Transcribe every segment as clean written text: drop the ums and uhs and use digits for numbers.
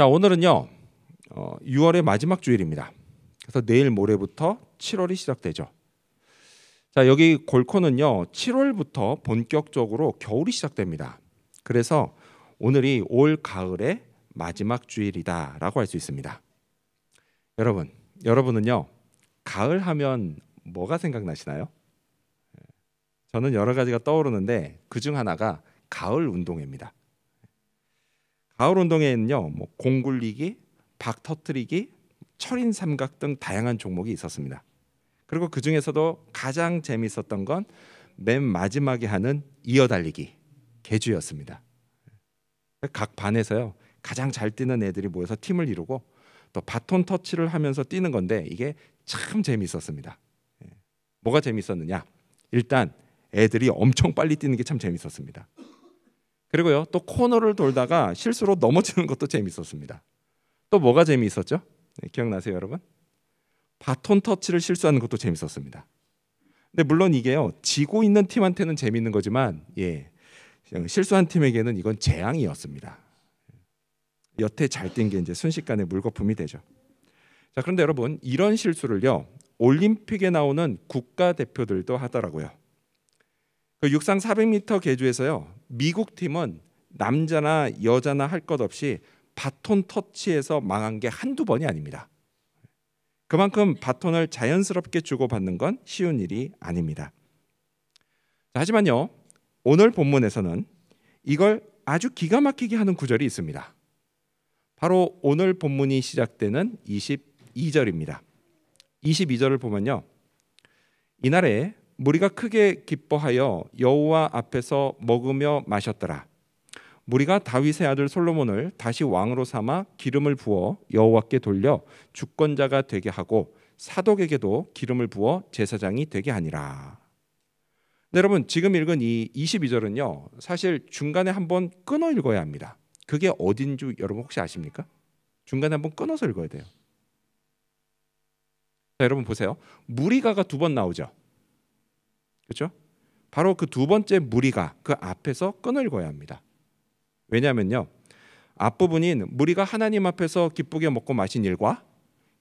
자, 오늘은요 6월의 마지막 주일입니다. 그래서 내일 모레부터 7월이 시작되죠. 자, 여기 골코는요 7월부터 본격적으로 겨울이 시작됩니다. 그래서 오늘이 올 가을의 마지막 주일이다라고 할 수 있습니다. 여러분은요 가을 하면 뭐가 생각나시나요? 저는 여러 가지가 떠오르는데 그중 하나가 가을 운동회입니다. 가을 운동회에는요 공 굴리기, 박 터뜨리기, 철인 삼각 등 다양한 종목이 있었습니다. 그리고 그 중에서도 가장 재미있었던 건 맨 마지막에 하는 이어달리기, 계주였습니다. 각 반에서요 가장 잘 뛰는 애들이 모여서 팀을 이루고 또 바톤 터치를 하면서 뛰는 건데 이게 참 재미있었습니다. 뭐가 재미있었느냐? 일단 애들이 엄청 빨리 뛰는 게 참 재미있었습니다. 그리고요 또 코너를 돌다가 실수로 넘어지는 것도 재미있었습니다. 또 뭐가 재미있었죠? 기억나세요, 여러분? 바톤 터치를 실수하는 것도 재밌었습니다. 근데 물론 이게요 지고 있는 팀한테는 재밌는 거지만 실수한 팀에게는 이건 재앙이었습니다. 여태 잘 뛴 게 이제 순식간에 물거품이 되죠. 자, 그런데 여러분 이런 실수를요 올림픽에 나오는 국가대표들도 하더라고요. 그 육상 400m 계주에서요 미국 팀은 남자나 여자나 할 것 없이 바톤 터치에서 망한 게 한두 번이 아닙니다. 그만큼 바톤을 자연스럽게 주고받는 건 쉬운 일이 아닙니다. 자, 하지만요 오늘 본문에서는 이걸 아주 기가 막히게 하는 구절이 있습니다. 바로 오늘 본문이 시작되는 22절입니다. 22절을 보면요 이날에 무리가 크게 기뻐하여 여호와 앞에서 먹으며 마셨더라. 무리가 다윗의 아들 솔로몬을 다시 왕으로 삼아 기름을 부어 여호와께 돌려 주권자가 되게 하고 사독에게도 기름을 부어 제사장이 되게 하니라. 네, 여러분 지금 읽은 이 22절은요 사실 중간에 한번 끊어 읽어야 합니다. 그게 어딘 줄 여러분 혹시 아십니까? 중간에 한번 끊어서 읽어야 돼요. 자, 여러분 보세요. 무리가가 두 번 나오죠. 그렇죠? 바로 그 두 번째 무리가 그 앞에서 끊어 읽어야 합니다. 왜냐하면요 앞부분인 무리가 하나님 앞에서 기쁘게 먹고 마신 일과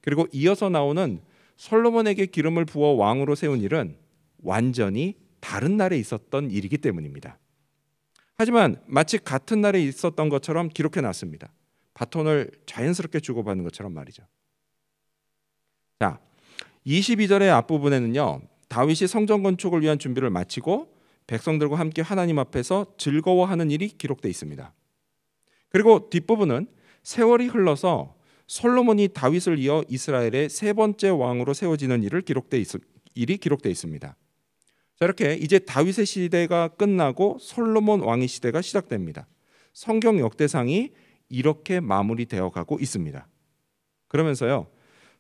그리고 이어서 나오는 솔로몬에게 기름을 부어 왕으로 세운 일은 완전히 다른 날에 있었던 일이기 때문입니다. 하지만 마치 같은 날에 있었던 것처럼 기록해 놨습니다. 바톤을 자연스럽게 주고받는 것처럼 말이죠. 자, 22절의 앞부분에는요 다윗이 성전 건축을 위한 준비를 마치고 백성들과 함께 하나님 앞에서 즐거워하는 일이 기록되어 있습니다. 그리고 뒷부분은 세월이 흘러서 솔로몬이 다윗을 이어 이스라엘의 세 번째 왕으로 세워지는 일이 기록되어 있습니다. 자, 이렇게 이제 다윗의 시대가 끝나고 솔로몬 왕의 시대가 시작됩니다. 성경 역대상이 이렇게 마무리되어 가고 있습니다. 그러면서요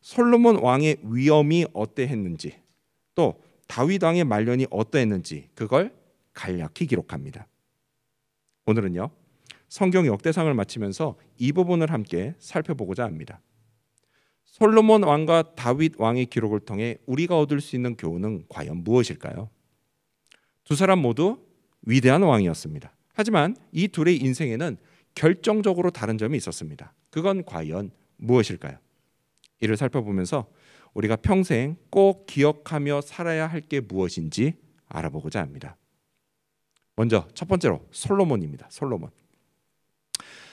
솔로몬 왕의 위엄이 어떠했는지 또 다윗 왕의 말년이 어떠했는지 그걸 간략히 기록합니다. 오늘은요 성경 역대상을 마치면서 이 부분을 함께 살펴보고자 합니다. 솔로몬 왕과 다윗 왕의 기록을 통해 우리가 얻을 수 있는 교훈은 과연 무엇일까요? 두 사람 모두 위대한 왕이었습니다. 하지만 이 둘의 인생에는 결정적으로 다른 점이 있었습니다. 그건 과연 무엇일까요? 이를 살펴보면서 우리가 평생 꼭 기억하며 살아야 할 게 무엇인지 알아보고자 합니다. 먼저 첫 번째로 솔로몬입니다. 솔로몬.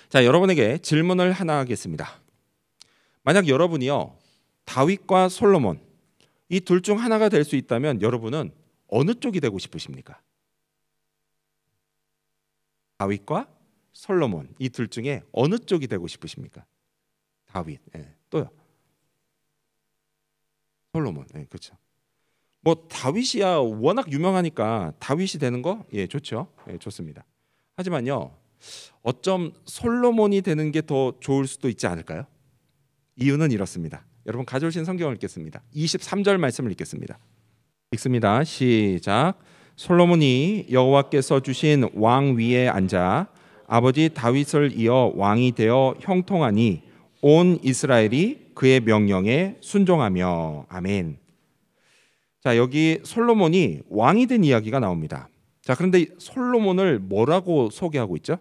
자, 여러분에게 질문을 하나 하겠습니다. 만약 여러분이요 다윗과 솔로몬 이 둘 중 하나가 될 수 있다면 여러분은 어느 쪽이 되고 싶으십니까? 다윗과 솔로몬 이 둘 중에 어느 쪽이 되고 싶으십니까? 다윗. 또요. 솔로몬. 그렇죠. 뭐 다윗이야 워낙 유명하니까 다윗이 되는 거 좋죠. 좋습니다. 하지만요 어쩜 솔로몬이 되는 게 더 좋을 수도 있지 않을까요? 이유는 이렇습니다. 여러분 가져오신 성경을 읽겠습니다. 23절 말씀을 읽겠습니다. 읽습니다. 시작. 솔로몬이 여호와께서 주신 왕 위에 앉아 아버지 다윗을 이어 왕이 되어 형통하니 온 이스라엘이 그의 명령에 순종하며. 아멘. 자, 여기 솔로몬이 왕이 된 이야기가 나옵니다. 자, 그런데 솔로몬을 뭐라고 소개하고 있죠?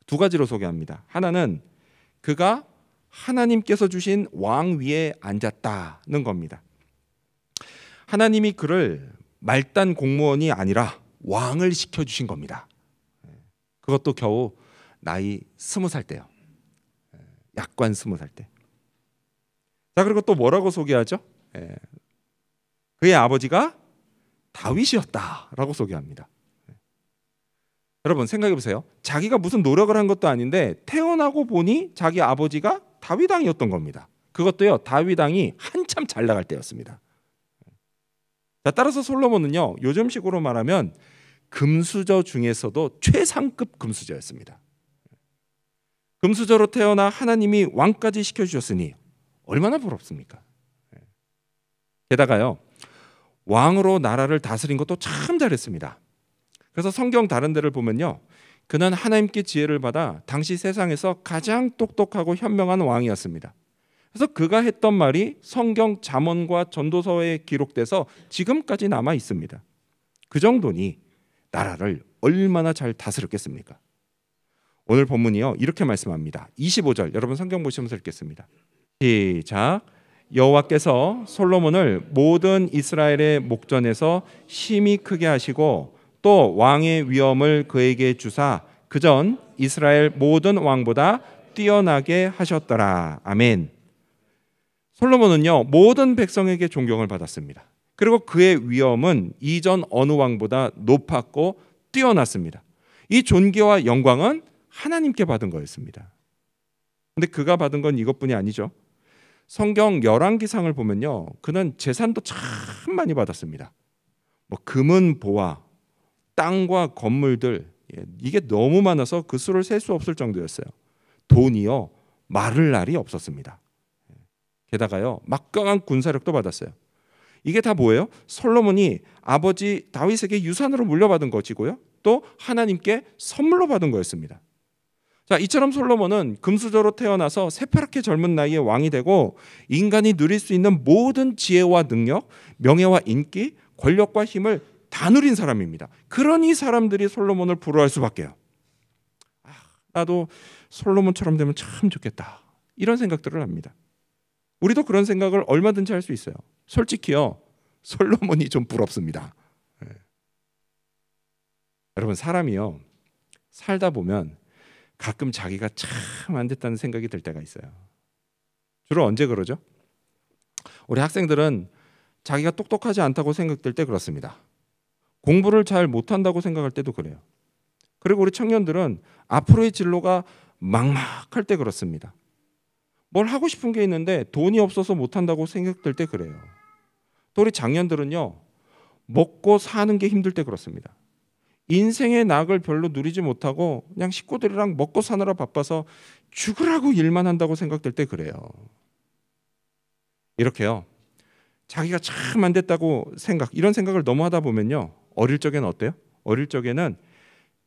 두 가지로 소개합니다. 하나는 그가 하나님께서 주신 왕 위에 앉았다는 겁니다. 하나님이 그를 말단 공무원이 아니라 왕을 시켜주신 겁니다. 그것도 겨우 나이 20살 때요. 약관 20살 때. 자, 그리고 또 뭐라고 소개하죠? 그의 아버지가 다윗이었다라고 소개합니다. 여러분 생각해 보세요. 자기가 무슨 노력을 한 것도 아닌데 태어나고 보니 자기 아버지가 다윗 왕이었던 겁니다. 그것도요, 다윗 왕이 한참 잘 나갈 때였습니다. 자, 따라서 솔로몬은요, 요즘식으로 말하면 금수저 중에서도 최상급 금수저였습니다. 금수저로 태어나 하나님이 왕까지 시켜주셨으니 얼마나 부럽습니까? 게다가요, 왕으로 나라를 다스린 것도 참 잘했습니다. 그래서 성경 다른 데를 보면요, 그는 하나님께 지혜를 받아 당시 세상에서 가장 똑똑하고 현명한 왕이었습니다. 그래서 그가 했던 말이 성경 잠언과 전도서에 기록돼서 지금까지 남아 있습니다. 그 정도니 나라를 얼마나 잘 다스렸겠습니까? 오늘 본문이요, 이렇게 말씀합니다. 25절, 여러분 성경 보시면서 읽겠습니다. 시작. 여호와께서 솔로몬을 모든 이스라엘의 목전에서 심히 크게 하시고 또 왕의 위엄을 그에게 주사 그전 이스라엘 모든 왕보다 뛰어나게 하셨더라. 아멘. 솔로몬은요, 모든 백성에게 존경을 받았습니다. 그리고 그의 위엄은 이전 어느 왕보다 높았고 뛰어났습니다. 이 존귀와 영광은 하나님께 받은 거였습니다. 근데 그가 받은 건 이것뿐이 아니죠. 성경 열왕기상을 보면요, 그는 재산도 참 많이 받았습니다. 뭐 금은 보화, 땅과 건물들, 이게 너무 많아서 그 수를 셀 수 없을 정도였어요. 돈이요, 마를 날이 없었습니다. 게다가요, 막강한 군사력도 받았어요. 이게 다 뭐예요? 솔로몬이 아버지 다윗에게 유산으로 물려받은 것이고요, 또 하나님께 선물로 받은 거였습니다. 자, 이처럼 솔로몬은 금수저로 태어나서 새파랗게 젊은 나이에 왕이 되고 인간이 누릴 수 있는 모든 지혜와 능력, 명예와 인기, 권력과 힘을 다 누린 사람입니다. 그러니 사람들이 솔로몬을 부러워할 수밖에요. 나도 솔로몬처럼 되면 참 좋겠다, 이런 생각들을 합니다. 우리도 그런 생각을 얼마든지 할 수 있어요. 솔직히요, 솔로몬이 좀 부럽습니다. 여러분, 사람이요, 살다 보면 가끔 자기가 참 안 됐다는 생각이 들 때가 있어요. 주로 언제 그러죠? 우리 학생들은 자기가 똑똑하지 않다고 생각될 때 그렇습니다. 공부를 잘 못한다고 생각할 때도 그래요. 그리고 우리 청년들은 앞으로의 진로가 막막할 때 그렇습니다. 뭘 하고 싶은 게 있는데 돈이 없어서 못한다고 생각될 때 그래요. 또 우리 장년들은요, 먹고 사는 게 힘들 때 그렇습니다. 인생의 낙을 별로 누리지 못하고 그냥 식구들이랑 먹고 사느라 바빠서 죽으라고 일만 한다고 생각될 때 그래요. 이렇게요, 자기가 참 안 됐다고 이런 생각을 너무 하다 보면요, 어릴 적에는 어때요? 어릴 적에는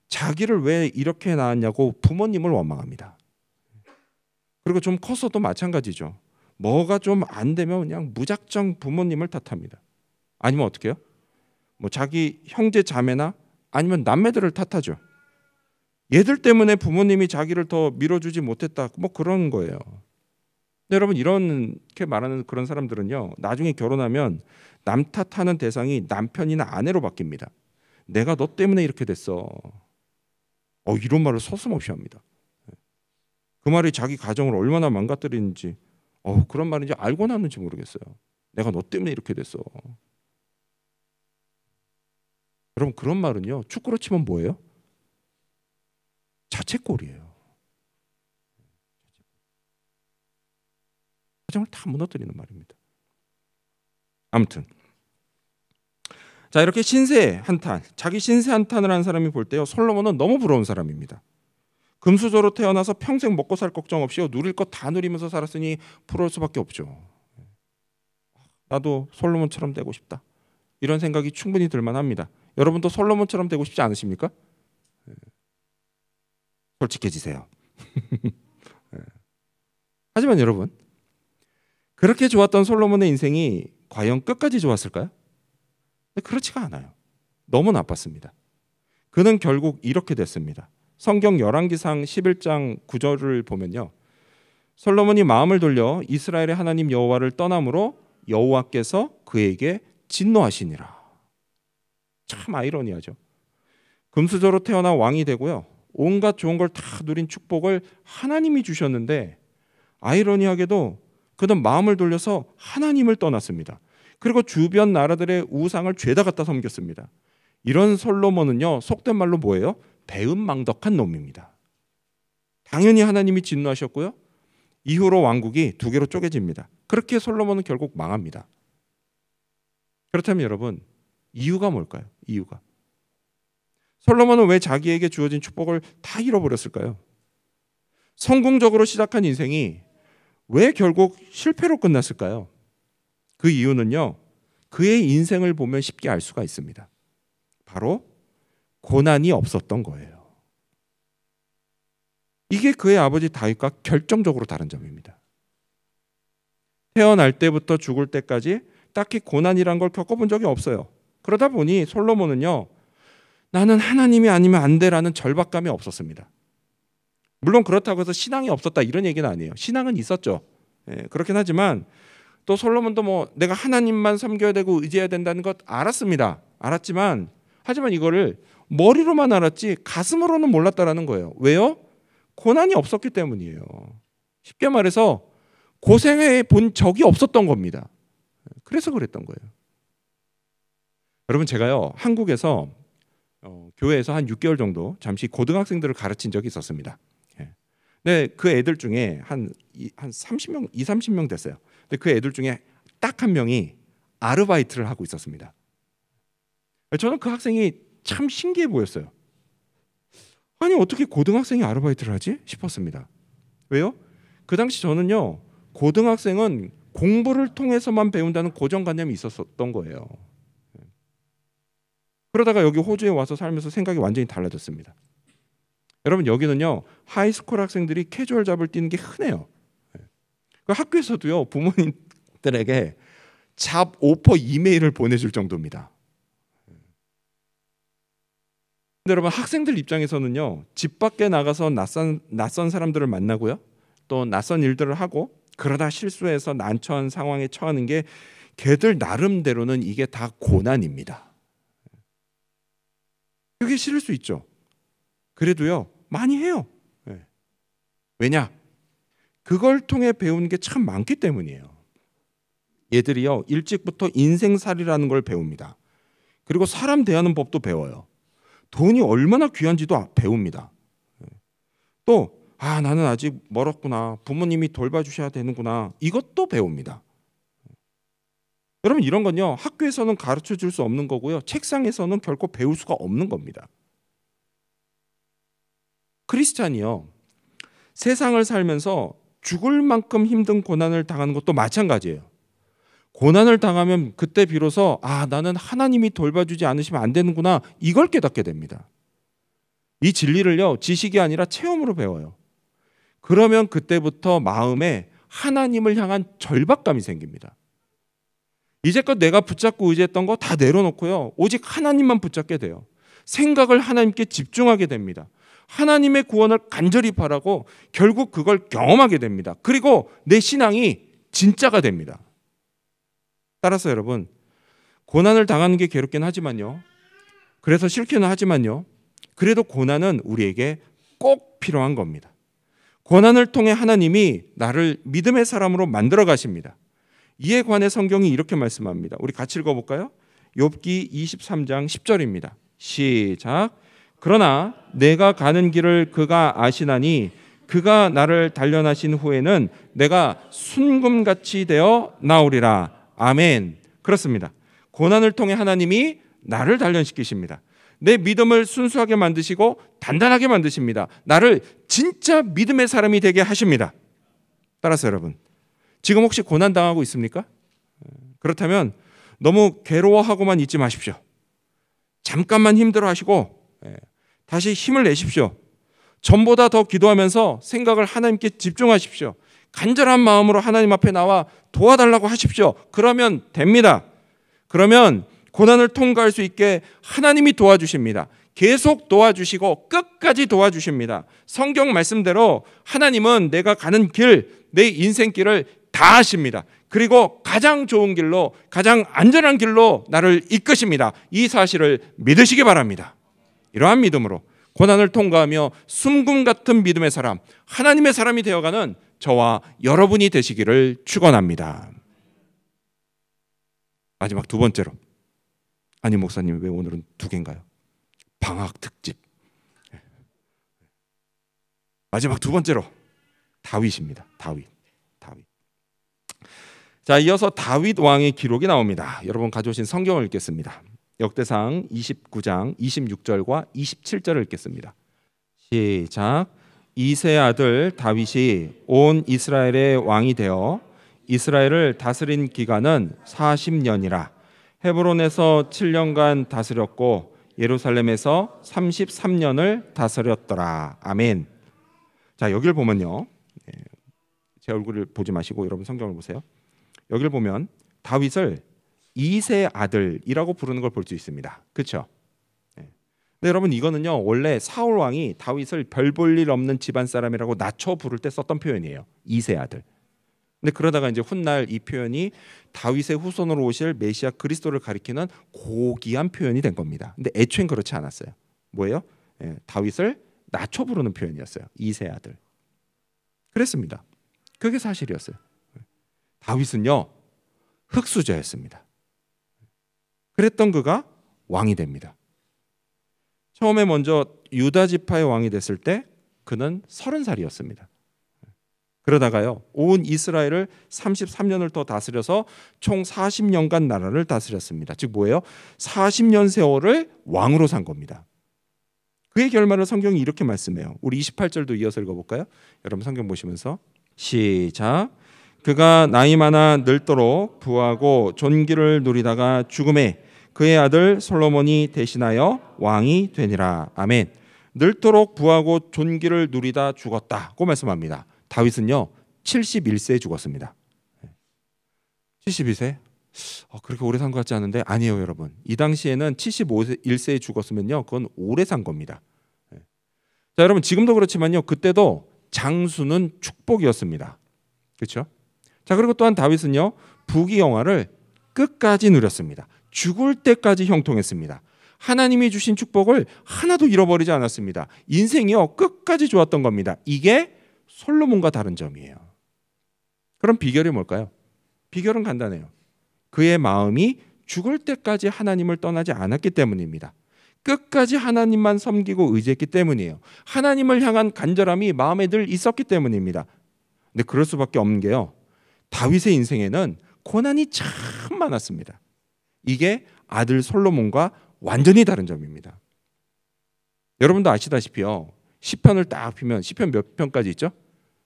자기를 왜 이렇게 낳았냐고 부모님을 원망합니다. 그리고 좀 컸어도 마찬가지죠. 뭐가 좀 안 되면 그냥 무작정 부모님을 탓합니다. 아니면 어떻게 해요? 뭐 자기 형제 자매나 아니면 남매들을 탓하죠. 얘들 때문에 부모님이 자기를 더 밀어주지 못했다, 뭐 그런 거예요. 근데 여러분, 이렇게 말하는 그런 사람들은요, 나중에 결혼하면 남 탓하는 대상이 남편이나 아내로 바뀝니다. 내가 너 때문에 이렇게 됐어. 이런 말을 서슴없이 합니다. 그 말이 자기 가정을 얼마나 망가뜨리는지, 그런 말인지 알고 났는지 모르겠어요. 내가 너 때문에 이렇게 됐어. 여러분, 그런 말은요, 축구로 치면 뭐예요? 자책골이에요. 가정을 다 무너뜨리는 말입니다. 아무튼, 자, 이렇게 신세 한탄, 자기 신세 한탄을 한 사람이 볼 때요, 솔로몬은 너무 부러운 사람입니다. 금수저로 태어나서 평생 먹고 살 걱정 없이 누릴 것 다 누리면서 살았으니 부러울 수밖에 없죠. 나도 솔로몬처럼 되고 싶다, 이런 생각이 충분히 들만합니다. 여러분도 솔로몬처럼 되고 싶지 않으십니까? 솔직해지세요. 하지만 여러분, 그렇게 좋았던 솔로몬의 인생이 과연 끝까지 좋았을까요? 그렇지가 않아요. 너무 나빴습니다. 그는 결국 이렇게 됐습니다. 성경 열왕기상 11장 9절을 보면요, 솔로몬이 마음을 돌려 이스라엘의 하나님 여호와를 떠남으로 여호와께서 그에게 진노하시니라. 참 아이러니하죠. 금수저로 태어나 왕이 되고요, 온갖 좋은 걸 다 누린 축복을 하나님이 주셨는데 아이러니하게도 그는 마음을 돌려서 하나님을 떠났습니다. 그리고 주변 나라들의 우상을 죄다 갖다 섬겼습니다. 이런 솔로몬은요, 속된 말로 뭐예요? 배은망덕한 놈입니다. 당연히 하나님이 진노하셨고요, 이후로 왕국이 두 개로 쪼개집니다. 그렇게 솔로몬은 결국 망합니다. 그렇다면 여러분, 이유가 뭘까요? 이유가 솔로몬은 왜 자기에게 주어진 축복을 다 잃어버렸을까요? 성공적으로 시작한 인생이 왜 결국 실패로 끝났을까요? 그 이유는요, 그의 인생을 보면 쉽게 알 수가 있습니다. 바로 고난이 없었던 거예요. 이게 그의 아버지 다윗과 결정적으로 다른 점입니다. 태어날 때부터 죽을 때까지 딱히 고난이란 걸 겪어본 적이 없어요. 그러다 보니 솔로몬은요, 나는 하나님이 아니면 안 돼라는 절박감이 없었습니다. 물론 그렇다고 해서 신앙이 없었다 이런 얘기는 아니에요. 신앙은 있었죠. 그렇긴 하지만 또 솔로몬도 뭐 내가 하나님만 섬겨야 되고 의지해야 된다는 것 알았습니다. 알았지만 하지만 이거를 머리로만 알았지 가슴으로는 몰랐다라는 거예요. 왜요? 고난이 없었기 때문이에요. 쉽게 말해서 고생해 본 적이 없었던 겁니다. 그래서 그랬던 거예요. 여러분, 제가요 한국에서 교회에서 한 6개월 정도 잠시 고등학생들을 가르친 적이 있었습니다. 근데 그 애들 중에 한 30명, 30명 됐어요. 근데 그 애들 중에 딱 한 명이 아르바이트를 하고 있었습니다. 저는 그 학생이 참 신기해 보였어요. 아니, 어떻게 고등학생이 아르바이트를 하지? 싶었습니다. 왜요? 그 당시 저는요, 고등학생은 공부를 통해서만 배운다는 고정관념이 있었던 거예요. 그러다가 여기 호주에 와서 살면서 생각이 완전히 달라졌습니다. 여러분, 여기는요 하이스쿨 학생들이 캐주얼 잡을 뛰는 게 흔해요. 그 학교에서도요 부모님들에게 잡 오퍼 이메일을 보내줄 정도입니다. 근데 여러분, 학생들 입장에서는요, 집 밖에 나가서 낯선 사람들을 만나고요, 또 낯선 일들을 하고 그러다 실수해서 난처한 상황에 처하는 게 걔들 나름대로는 이게 다 고난입니다. 그게 싫을 수 있죠. 그래도요 많이 해요. 왜냐? 그걸 통해 배우는 게 참 많기 때문이에요. 얘들이요 일찍부터 인생살이라는 걸 배웁니다. 그리고 사람 대하는 법도 배워요. 돈이 얼마나 귀한지도 배웁니다. 또 나는 아직 멀었구나, 부모님이 돌봐주셔야 되는구나, 이것도 배웁니다. 여러분, 이런 건요 학교에서는 가르쳐줄 수 없는 거고요, 책상에서는 결코 배울 수가 없는 겁니다. 크리스찬이요 세상을 살면서 죽을 만큼 힘든 고난을 당하는 것도 마찬가지예요. 고난을 당하면 그때 비로소 나는 하나님이 돌봐주지 않으시면 안 되는구나, 이걸 깨닫게 됩니다. 이 진리를요 지식이 아니라 체험으로 배워요. 그러면 그때부터 마음에 하나님을 향한 절박감이 생깁니다. 이제껏 내가 붙잡고 의지했던 거 다 내려놓고요, 오직 하나님만 붙잡게 돼요. 생각을 하나님께 집중하게 됩니다. 하나님의 구원을 간절히 바라고 결국 그걸 경험하게 됩니다. 그리고 내 신앙이 진짜가 됩니다. 따라서 여러분, 고난을 당하는 게 괴롭긴 하지만요, 그래서 싫기는 하지만요, 그래도 고난은 우리에게 꼭 필요한 겁니다. 고난을 통해 하나님이 나를 믿음의 사람으로 만들어 가십니다. 이에 관해 성경이 이렇게 말씀합니다. 우리 같이 읽어볼까요? 욥기 23장 10절입니다. 시작. 그러나 내가 가는 길을 그가 아시나니 그가 나를 단련하신 후에는 내가 순금같이 되어 나오리라. 아멘. 그렇습니다. 고난을 통해 하나님이 나를 단련시키십니다. 내 믿음을 순수하게 만드시고 단단하게 만드십니다. 나를 진짜 믿음의 사람이 되게 하십니다. 따라서 여러분, 지금 혹시 고난당하고 있습니까? 그렇다면 너무 괴로워하고만 있지 마십시오. 잠깐만 힘들어하시고 다시 힘을 내십시오. 전보다 더 기도하면서 생각을 하나님께 집중하십시오. 간절한 마음으로 하나님 앞에 나와 도와달라고 하십시오. 그러면 됩니다. 그러면 고난을 통과할 수 있게 하나님이 도와주십니다. 계속 도와주시고 끝까지 도와주십니다. 성경 말씀대로 하나님은 내가 가는 길, 내 인생길을 다 아십니다. 그리고 가장 좋은 길로, 가장 안전한 길로 나를 이끄십니다. 이 사실을 믿으시기 바랍니다. 이러한 믿음으로 고난을 통과하며 숨금 같은 믿음의 사람, 하나님의 사람이 되어가는 저와 여러분이 되시기를 축원합니다. 마지막 두 번째로, 아니 목사님 왜 오늘은 두 개인가요? 방학 특집. 마지막 두 번째로 다윗입니다. 다윗. 자, 이어서 다윗 왕의 기록이 나옵니다. 여러분 가져오신 성경을 읽겠습니다. 역대상 29장 26절과 27절을 읽겠습니다. 시작. 이새의 아들 다윗이 온 이스라엘의 왕이 되어 이스라엘을 다스린 기간은 40년이라. 헤브론에서 7년간 다스렸고 예루살렘에서 33년을 다스렸더라. 아멘. 자, 여기를 보면요, 제 얼굴을 보지 마시고 여러분 성경을 보세요. 여기를 보면 다윗을 이새의 아들이라고 부르는 걸 볼 수 있습니다. 그렇죠? 근데 여러분 이거는요, 원래 사울 왕이 다윗을 별 볼 일 없는 집안 사람이라고 낮춰 부를 때 썼던 표현이에요. 이새의 아들. 근데 그러다가 이제 훗날 이 표현이 다윗의 후손으로 오실 메시아 그리스도를 가리키는 고귀한 표현이 된 겁니다. 근데 애초엔 그렇지 않았어요. 뭐예요? 다윗을 낮춰 부르는 표현이었어요. 이새의 아들. 그랬습니다. 그게 사실이었어요. 다윗은요, 흙수저였습니다. 그랬던 그가 왕이 됩니다. 처음에 먼저 유다 지파의 왕이 됐을 때 그는 30살이었습니다. 그러다가요, 온 이스라엘을 33년을 더 다스려서 총 40년간 나라를 다스렸습니다. 즉 뭐예요? 40년 세월을 왕으로 산 겁니다. 그의 결말을 성경이 이렇게 말씀해요. 우리 28절도 이어서 읽어볼까요? 여러분 성경 보시면서 시작. 그가 나이 많아 늙도록 부하고 존귀를 누리다가 죽음에 그의 아들 솔로몬이 대신하여 왕이 되니라. 아멘. 늙도록 부하고 존귀를 누리다 죽었다고 말씀합니다. 다윗은요 71세에 죽었습니다. 72세? 그렇게 오래 산 것 같지 않은데 아니에요, 여러분. 이 당시에는 71세에 죽었으면요, 그건 오래 산 겁니다. 자, 여러분 지금도 그렇지만요, 그때도 장수는 축복이었습니다. 그렇죠? 자, 그리고 또한 다윗은요, 부귀영화를 끝까지 누렸습니다. 죽을 때까지 형통했습니다. 하나님이 주신 축복을 하나도 잃어버리지 않았습니다. 인생이요, 끝까지 좋았던 겁니다. 이게 솔로몬과 다른 점이에요. 그럼 비결이 뭘까요? 비결은 간단해요. 그의 마음이 죽을 때까지 하나님을 떠나지 않았기 때문입니다. 끝까지 하나님만 섬기고 의지했기 때문이에요. 하나님을 향한 간절함이 마음에 늘 있었기 때문입니다. 근데 그럴 수밖에 없는 게요, 다윗의 인생에는 고난이 참 많았습니다. 이게 아들 솔로몬과 완전히 다른 점입니다. 여러분도 아시다시피요, 시편을 딱 피면 시편 몇 편까지 있죠?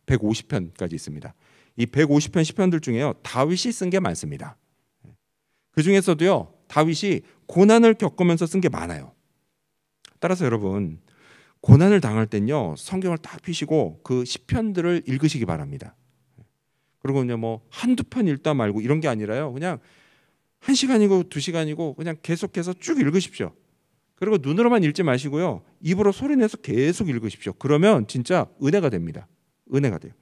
150편까지 있습니다. 이 150편 시편들 중에요, 다윗이 쓴 게 많습니다. 그 중에서도요, 다윗이 고난을 겪으면서 쓴 게 많아요. 따라서 여러분, 고난을 당할 땐요, 성경을 딱 피시고 그 시편들을 읽으시기 바랍니다. 그리고 그냥 뭐 한두 편 읽다 말고 이런 게 아니라요, 그냥 1시간이고 2시간이고 그냥 계속해서 쭉 읽으십시오. 그리고 눈으로만 읽지 마시고요, 입으로 소리내서 계속 읽으십시오. 그러면 진짜 은혜가 됩니다. 은혜가 돼요.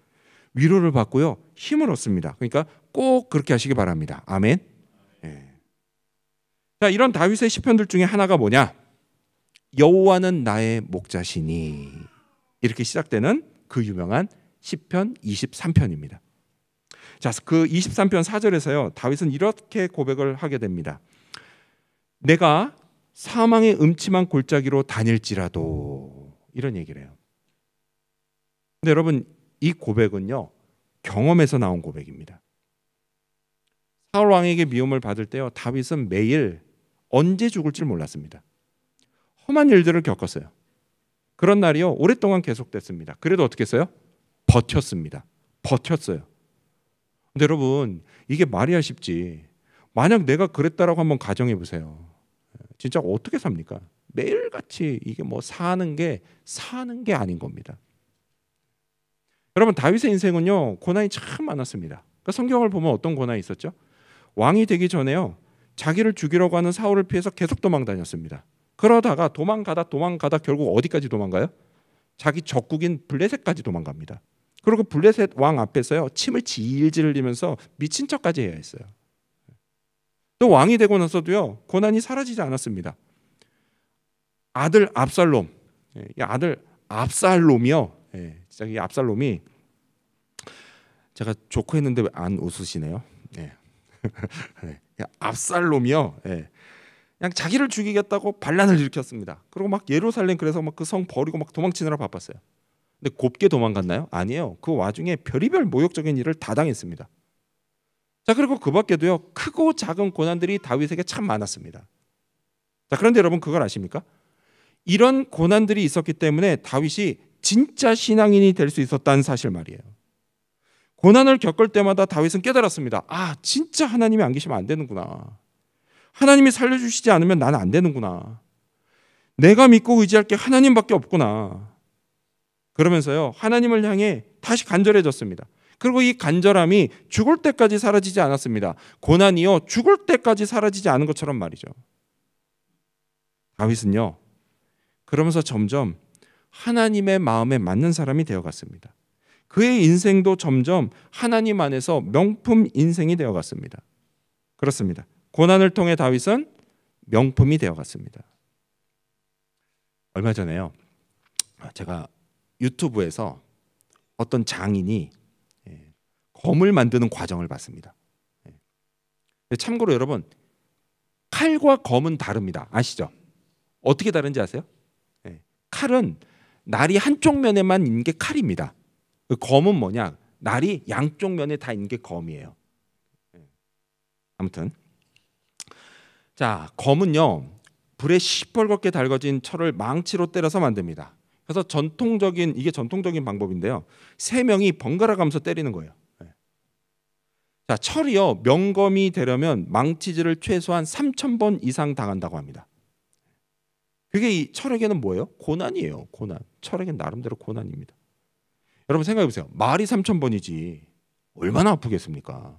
위로를 받고요, 힘을 얻습니다. 그러니까 꼭 그렇게 하시기 바랍니다. 아멘. 자, 이런 다윗의 시편들 중에 하나가 뭐냐? 여호와는 나의 목자시니, 이렇게 시작되는 그 유명한 시편 23편입니다. 자, 그 23편 4절에서요, 다윗은 이렇게 고백을 하게 됩니다. 내가 사망의 음침한 골짜기로 다닐지라도, 이런 얘기를 해요. 근데 여러분, 이 고백은요, 경험에서 나온 고백입니다. 사울 왕에게 미움을 받을 때요, 다윗은 매일 언제 죽을지 몰랐습니다. 험한 일들을 겪었어요. 그런 날이요, 오랫동안 계속됐습니다. 그래도 어떻게 했어요? 버텼습니다. 버텼어요. 근데 여러분, 이게 말이야 쉽지. 만약 내가 그랬다라고 한번 가정해 보세요. 진짜 어떻게 삽니까? 매일같이 이게 뭐 사는 게 아닌 겁니다. 여러분, 다윗의 인생은요, 고난이 참 많았습니다. 그러니까 성경을 보면 어떤 고난이 있었죠? 왕이 되기 전에요, 자기를 죽이려고 하는 사울을 피해서 계속 도망 다녔습니다. 그러다가 도망가다 결국 어디까지 도망가요? 자기 적국인 블레셋까지 도망갑니다. 그리고 블레셋 왕 앞에서요 침을 질질 흘리면서 미친 척까지 해야 했어요. 또 왕이 되고 나서도요 고난이 사라지지 않았습니다. 아들 압살롬, 이 아들 압살롬이요. 진짜 이 압살롬이 제가 좋고 했는데 왜 안 웃으시네요. 압살롬이요. 그냥 자기를 죽이겠다고 반란을 일으켰습니다. 그리고 막 예루살렘 그래서 막 그 성 버리고 막 도망치느라 바빴어요. 근데 곱게 도망갔나요? 아니에요. 그 와중에 별의별 모욕적인 일을 다 당했습니다. 자, 그리고 그 밖에도요 크고 작은 고난들이 다윗에게 참 많았습니다. 자, 그런데 여러분 그걸 아십니까? 이런 고난들이 있었기 때문에 다윗이 진짜 신앙인이 될 수 있었다는 사실 말이에요. 고난을 겪을 때마다 다윗은 깨달았습니다. 아, 진짜 하나님이 안 계시면 안 되는구나. 하나님이 살려주시지 않으면 나는 안 되는구나. 내가 믿고 의지할 게 하나님밖에 없구나. 그러면서요 하나님을 향해 다시 간절해졌습니다. 그리고 이 간절함이 죽을 때까지 사라지지 않았습니다. 고난이요 죽을 때까지 사라지지 않은 것처럼 말이죠. 다윗은요 그러면서 점점 하나님의 마음에 맞는 사람이 되어갔습니다. 그의 인생도 점점 하나님 안에서 명품 인생이 되어갔습니다. 그렇습니다. 고난을 통해 다윗은 명품이 되어갔습니다. 얼마 전에요 제가 유튜브에서 어떤 장인이 검을 만드는 과정을 봤습니다. 참고로 여러분 칼과 검은 다릅니다. 아시죠? 어떻게 다른지 아세요? 칼은 날이 한쪽 면에만 있는 게 칼입니다. 검은 뭐냐? 날이 양쪽 면에 다 있는 게 검이에요. 아무튼 자, 검은요 불에 시뻘겋게 달궈진 철을 망치로 때려서 만듭니다. 그래서 이게 전통적인 방법인데요. 세 명이 번갈아 가면서 때리는 거예요. 자, 철이요 명검이 되려면 망치질을 최소한 3,000번 이상 당한다고 합니다. 그게 이 철에게는 뭐예요? 고난이에요. 고난. 철에게는 나름대로 고난입니다. 여러분 생각해 보세요. 말이 3,000번이지 얼마나 아프겠습니까?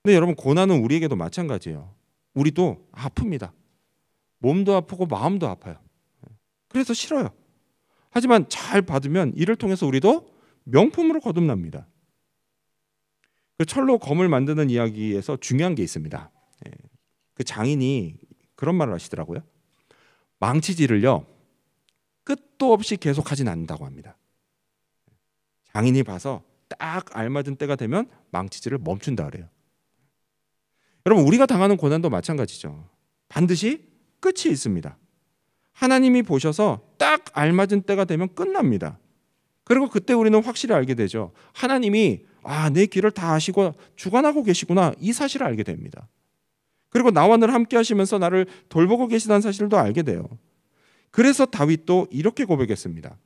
근데 여러분 고난은 우리에게도 마찬가지예요. 우리도 아픕니다. 몸도 아프고 마음도 아파요. 그래서 싫어요. 하지만 잘 받으면 이를 통해서 우리도 명품으로 거듭납니다. 그 철로 검을 만드는 이야기에서 중요한 게 있습니다. 그 장인이 그런 말을 하시더라고요. 망치질을요 끝도 없이 계속하진 않는다고 합니다. 장인이 봐서 딱 알맞은 때가 되면 망치질을 멈춘다 그래요. 여러분 우리가 당하는 고난도 마찬가지죠. 반드시 끝이 있습니다. 하나님이 보셔서 딱 알맞은 때가 되면 끝납니다. 그리고 그때 우리는 확실히 알게 되죠. 하나님이 내 길을 다 아시고 주관하고 계시구나 이 사실을 알게 됩니다. 그리고 나와 늘 함께 하시면서 나를 돌보고 계시다는 사실도 알게 돼요. 그래서 다윗도 이렇게 고백했습니다.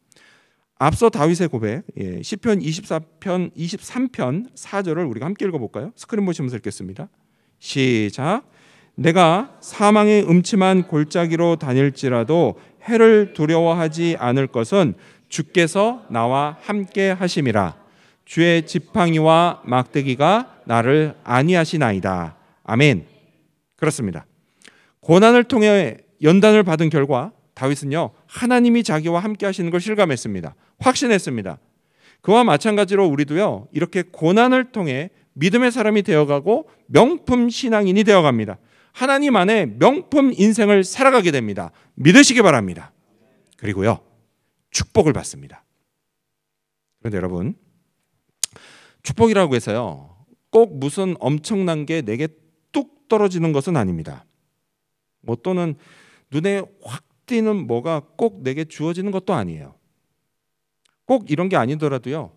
앞서 다윗의 고백 시편 23편 4절을 우리가 함께 읽어볼까요? 스크린 보시면서 읽겠습니다. 시작. 내가 사망의 음침한 골짜기로 다닐지라도 해를 두려워하지 않을 것은 주께서 나와 함께 하심이라. 주의 지팡이와 막대기가 나를 안위하시나이다. 아멘. 그렇습니다. 고난을 통해 연단을 받은 결과 다윗은요 하나님이 자기와 함께 하시는 걸 실감했습니다. 확신했습니다. 그와 마찬가지로 우리도요 이렇게 고난을 통해 믿음의 사람이 되어가고 명품 신앙인이 되어갑니다. 하나님 안에 명품 인생을 살아가게 됩니다. 믿으시기 바랍니다. 그리고요 축복을 받습니다. 그런데 여러분 축복이라고 해서요 꼭 무슨 엄청난 게 내게 뚝 떨어지는 것은 아닙니다. 뭐 또는 눈에 확 띄는 뭐가 꼭 내게 주어지는 것도 아니에요. 꼭 이런 게 아니더라도요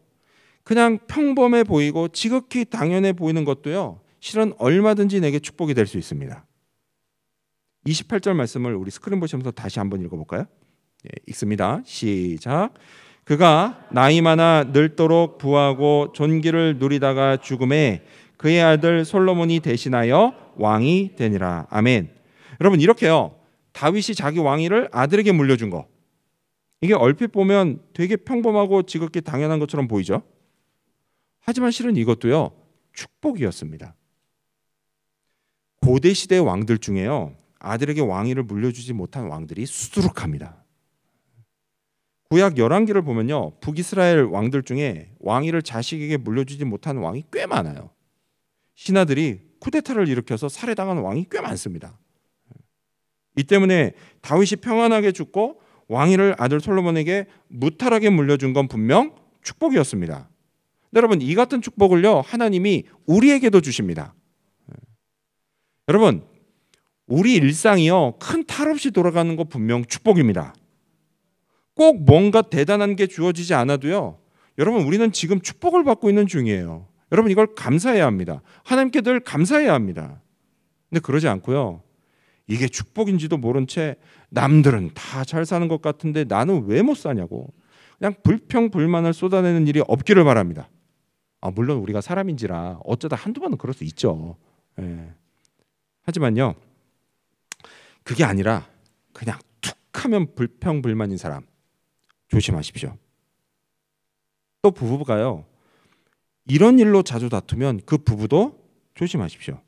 그냥 평범해 보이고 지극히 당연해 보이는 것도요 실은 얼마든지 내게 축복이 될 수 있습니다. 28절 말씀을 우리 스크린 보시면서 다시 한번 읽어볼까요? 읽습니다. 시작. 그가 나이 많아 늙도록 부하고 존귀를 누리다가 죽음에 그의 아들 솔로몬이 대신하여 왕이 되니라. 아멘. 여러분 이렇게요 다윗이 자기 왕위를 아들에게 물려준 거 이게 얼핏 보면 되게 평범하고 지극히 당연한 것처럼 보이죠. 하지만 실은 이것도요 축복이었습니다. 고대 시대 왕들 중에요 아들에게 왕위를 물려주지 못한 왕들이 수두룩합니다. 구약 열왕기를 보면요, 북이스라엘 왕들 중에 왕위를 자식에게 물려주지 못한 왕이 꽤 많아요. 신하들이 쿠데타를 일으켜서 살해당한 왕이 꽤 많습니다. 이 때문에 다윗이 평안하게 죽고 왕위를 아들 솔로몬에게 무탈하게 물려준 건 분명 축복이었습니다. 여러분, 이 같은 축복을요, 하나님이 우리에게도 주십니다. 여러분, 우리 일상이요, 큰 탈 없이 돌아가는 거 분명 축복입니다. 꼭 뭔가 대단한 게 주어지지 않아도요, 여러분, 우리는 지금 축복을 받고 있는 중이에요. 여러분, 이걸 감사해야 합니다. 하나님께 늘 감사해야 합니다. 근데 그러지 않고요, 이게 축복인지도 모른 채 남들은 다 잘 사는 것 같은데 나는 왜 못 사냐고 그냥 불평불만을 쏟아내는 일이 없기를 바랍니다. 물론 우리가 사람인지라 어쩌다 한두 번은 그럴 수 있죠. 예. 하지만요, 그게 아니라 그냥 툭 하면 불평불만인 사람 조심하십시오. 또 부부가요, 이런 일로 자주 다투면 그 부부도 조심하십시오.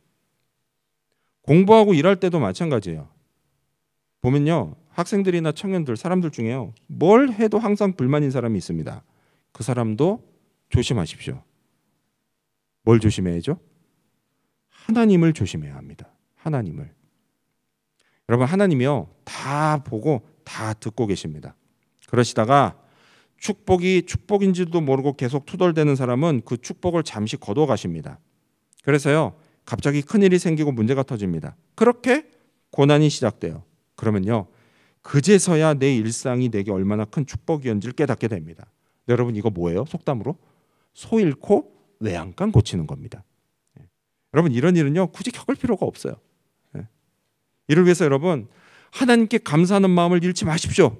공부하고 일할 때도 마찬가지예요. 보면요, 학생들이나 청년들, 사람들 중에요, 뭘 해도 항상 불만인 사람이 있습니다. 그 사람도 조심하십시오. 뭘 조심해야죠? 하나님을 조심해야 합니다. 하나님을. 여러분, 하나님이요, 다 보고 다 듣고 계십니다. 그러시다가 축복이 축복인지도 모르고 계속 투덜대는 사람은 그 축복을 잠시 거둬 가십니다. 그래서요, 갑자기 큰일이 생기고 문제가 터집니다. 그렇게 고난이 시작돼요. 그러면요, 그제서야 내 일상이 내게 얼마나 큰 축복이었는지를 깨닫게 됩니다. 여러분, 이거 뭐예요? 속담으로 소 잃고 외양간 고치는 겁니다. 여러분, 이런 일은요, 굳이 겪을 필요가 없어요. 이를 위해서 여러분, 하나님께 감사하는 마음을 잃지 마십시오.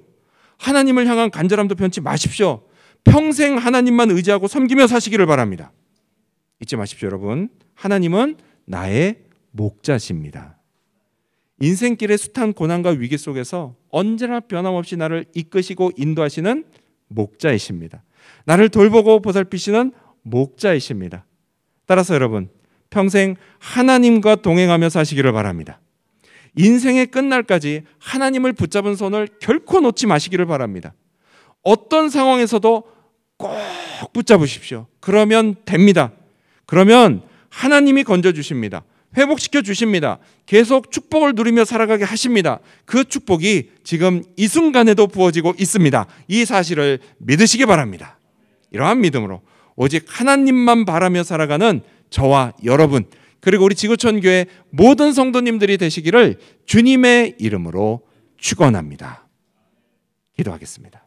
하나님을 향한 간절함도 변치 마십시오. 평생 하나님만 의지하고 섬기며 사시기를 바랍니다. 잊지 마십시오, 여러분. 하나님은 나의 목자십니다. 인생길의 숱한 고난과 위기 속에서 언제나 변함없이 나를 이끄시고 인도하시는 목자이십니다. 나를 돌보고 보살피시는 목자이십니다. 따라서 여러분, 평생 하나님과 동행하며 사시기를 바랍니다. 인생의 끝날까지 하나님을 붙잡은 손을 결코 놓지 마시기를 바랍니다. 어떤 상황에서도 꼭 붙잡으십시오. 그러면 됩니다. 그러면 하나님이 건져주십니다. 회복시켜 주십니다. 계속 축복을 누리며 살아가게 하십니다. 그 축복이 지금 이 순간에도 부어지고 있습니다. 이 사실을 믿으시기 바랍니다. 이러한 믿음으로 오직 하나님만 바라며 살아가는 저와 여러분, 그리고 우리 지구촌 교회 모든 성도님들이 되시기를 주님의 이름으로 축원합니다. 기도하겠습니다.